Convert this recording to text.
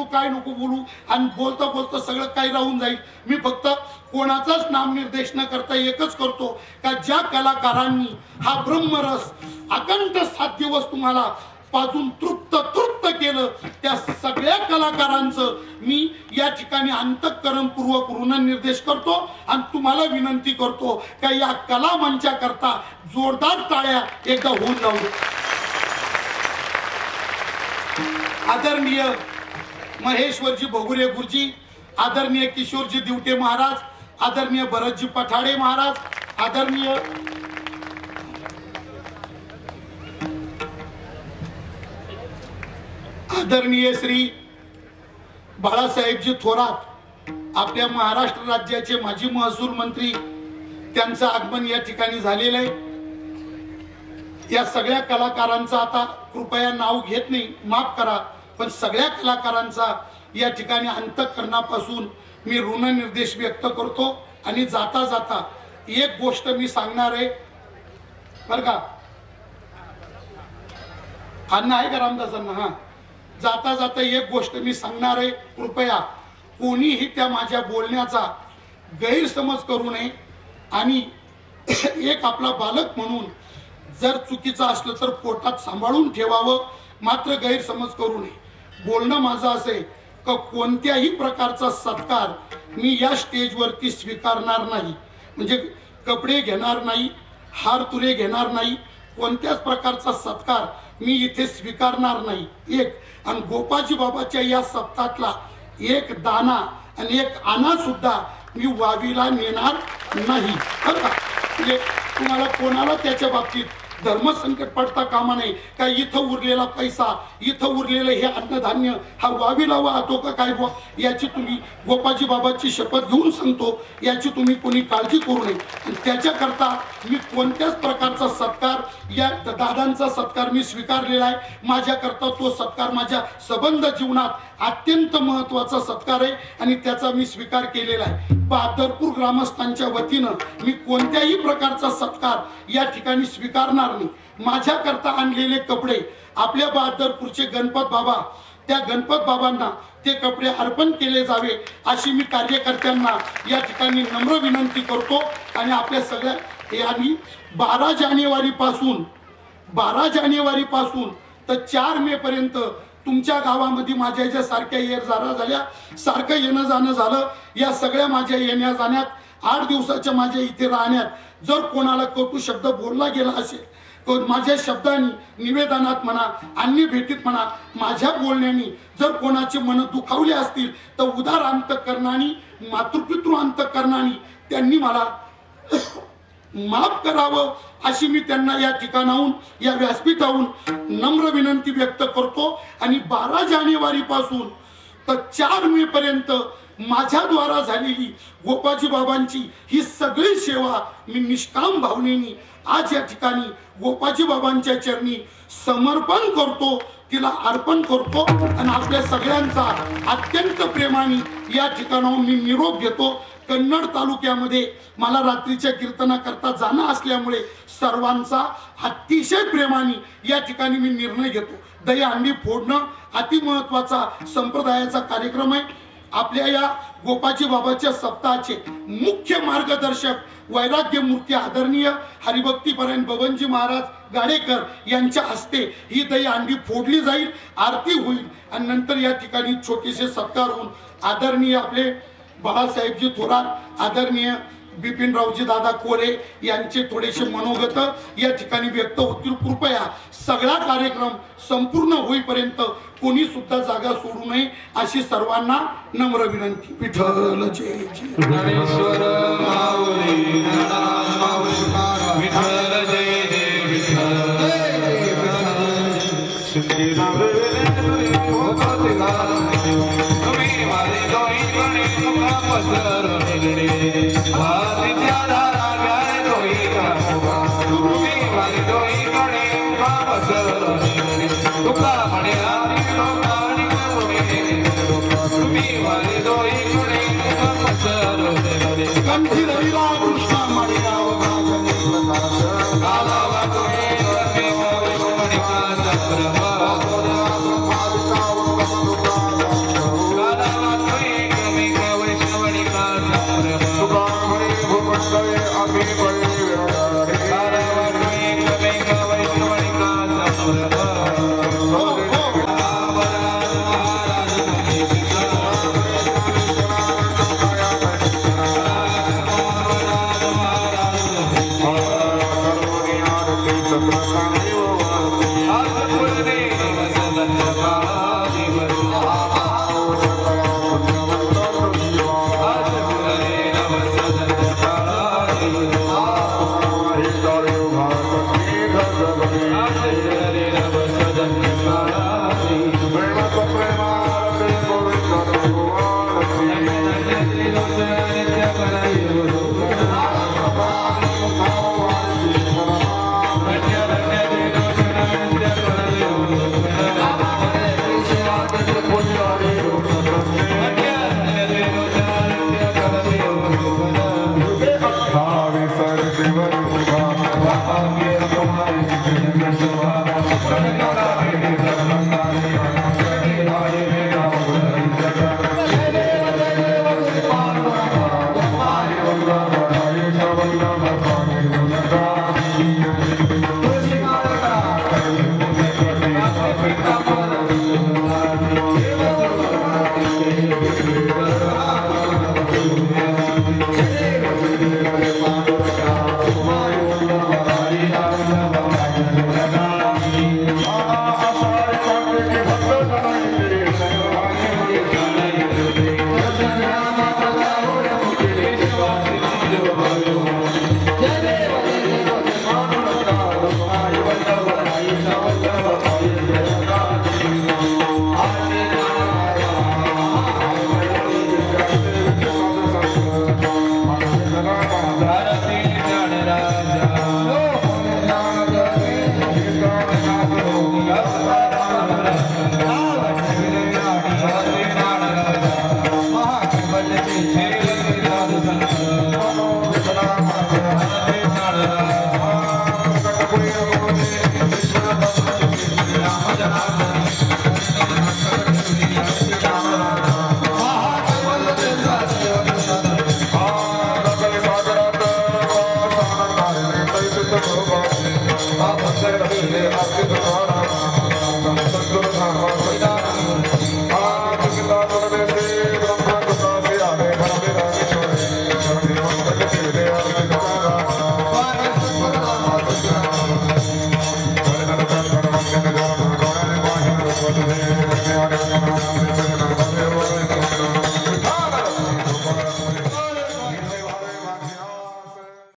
काय नको बोलू आणि बोलता बोलता सगळं काही राहून जाईल। मी फक्त कोणाचाच नाम निर्देश न करता एकच करतो का ज्या कलाकारांनी हा ब्रह्मरस अखंड 7 दिवस तुम्हाला पाजून तृप्त केलं त्या सगळ्या कलाकारांचं मी या ठिकाणी अंतःकरणपूर्वक ऋणनिर्देश करतो आणि तुम्हाला विनंती करतो का या कला मंचाकरता जोरदार टाळ्या एकदा होऊन जाऊ। आदरणीय महेश्वरजी भोगुरे गुरुजी, आदरणीय किशोरजी दिवटे महाराज, आदरणीय भरतजी पठाडे महाराज, आदरणीय श्री बाळासाहेबजी थोरात, आपल्या महाराष्ट्र राज्याचे माजी महसूल मंत्री, त्यांचं आगमन या ठिकाणी झालेलं आहे। या सगळ्या कलाकारांचा आता कृपया नाव घेत नाही, माफ करा, पण सगळ्या कलाकारांचा या ठिकाणी अंतःकरणापासून मी ऋणनिर्देश व्यक्त करतो। आणि जाता जाता एक गोष्ट मी सांगणार आहे बरं का, अण्णा आहे का रामदासांना? हा, जाता जाता एक गोष्ट मी सांगणार आहे, कृपया कोणीही त्या माझ्या बोलण्याचा गैरसमज करू नये आणि एक आपला बालक म्हणून जर चुकीचं असलं तर पोटात सांभाळून ठेवावं, मात्र गैरसमज करू नये। बोलणं माझं असे का कोणत्याही प्रकारचा सत्कार मी या स्टेजवरती स्वीकारणार नाही, म्हणजे कपडे घेणार नाही, हार तुरे घेणार नाही, कोणत्याच प्रकारचा सत्कार मी इथे स्वीकारणार नाही। एक आणि गोपाजी बाबाच्या या सप्ताहातला एक दाना आणि एक आना सुद्धा मी वावीला नेणार नाही बरं का। म्हणजे तुम्हाला कोणाला त्याच्या बाबतीत धर्मसंकट पडता कामा नये का इथं उरलेला पैसा, इथं उरलेलं हे अन्नधान्य हा वावीला वाहतो का काय, याची तुम्ही गोपाजी बाबाची शपथ घेऊन सांगतो, याची तुम्ही कोणी काळजी करू नये। आणि त्याच्याकरता मी कोणत्याच प्रकारचा सत्कार, या दादांचा सत्कार मी स्वीकारलेला आहे। माझ्याकरता तो सत्कार माझ्या संबंध जीवनात अत्यंत महत्त्वाचा सत्कार आहे आणि त्याचा मी स्वीकार केलेला आहे। बहादरपूर ग्रामस्थांच्या वतीनं मी कोणत्याही प्रकारचा सत्कार या ठिकाणी स्वीकारणार नाही। माझ्याकरता आणलेले कपडे आपल्या बहादरपूरचे गणपत बाबा, त्या गणपत बाबांना ते कपडे अर्पण केले जावे अशी मी कार्यकर्त्यांना या ठिकाणी नम्र विनंती करतो। आणि आपल्या सगळ्या आणि 12 जानेवारी पासून तर 4 मे पर्यंत तुमच्या गावामध्ये माझ्या ज्या सारख्या येरजारा झाल्या, सारखं येणं जाणं झालं, या सगळ्या माझ्या येण्या जाण्यात, 8 दिवसाच्या माझ्या इथे राहण्यात जर कोणाला कटू शब्द बोलला गेला असेल, माझ्या शब्दांनी, निवेदनात म्हणा, अन्य भेटीत म्हणा, माझ्या बोलण्याने जर कोणाचे मन दुखावले असतील तर उदार अंतःकरणाने, मातृपितृ अंतःकरणाने त्यांनी मला माफ करावं अशी मी त्यांना या ठिकाणाहून, या व्यासपीठाहून नम्र विनंती व्यक्त करतो। आणि 12 जानेवारी पासून तर 4 मे पर्यंत माझ्याद्वारा झालेली गोपाजी बाबांची ही सगळी सेवा मी निष्काम भावनेने आज या ठिकाणी गोपाजी बाबांच्या चरणी समर्पण करतो, तिला अर्पण करतो आणि आपल्या सगळ्यांचा अत्यंत प्रेमाने या ठिकाणाहून मी निरोप घेतो। कन्नड तालुक्यामध्ये मला रात्रीच्या कीर्तनाकरता जाणं असल्यामुळे सर्वांचा अतिशय प्रेमाने या ठिकाणी मी निर्णय घेतो। दहीहंडी फोडणं अति महत्त्वाचा संप्रदायाचा कार्यक्रम आहे। आपल्या या गोपाजी बाबाच्या सप्ताहाचे मुख्य मार्गदर्शक वैराग्य मूर्ती आदरणीय हरिभक्तीपरायण बबनजी महाराज गाडेकर यांच्या हस्ते ही दहीहंडी फोडली जाईल, आरती होईल आणि नंतर या ठिकाणी छोटेसे सत्कार होऊन आदरणीय आपले बाळासाहेबजी थोरात, आदरणीय बिपिनरावजी दादा कोरे यांचे थोडेसे मनोगत या ठिकाणी व्यक्त होतील। कृपया सगळा कार्यक्रम संपूर्ण होईपर्यंत कोणी सुद्धा जागा सोडू नये अशी सर्वांना नम्र विनंती। विठ्ठल जय जय ज्ञानेश्वर माऊली, विठ्ठल जय जय विठ्ठल।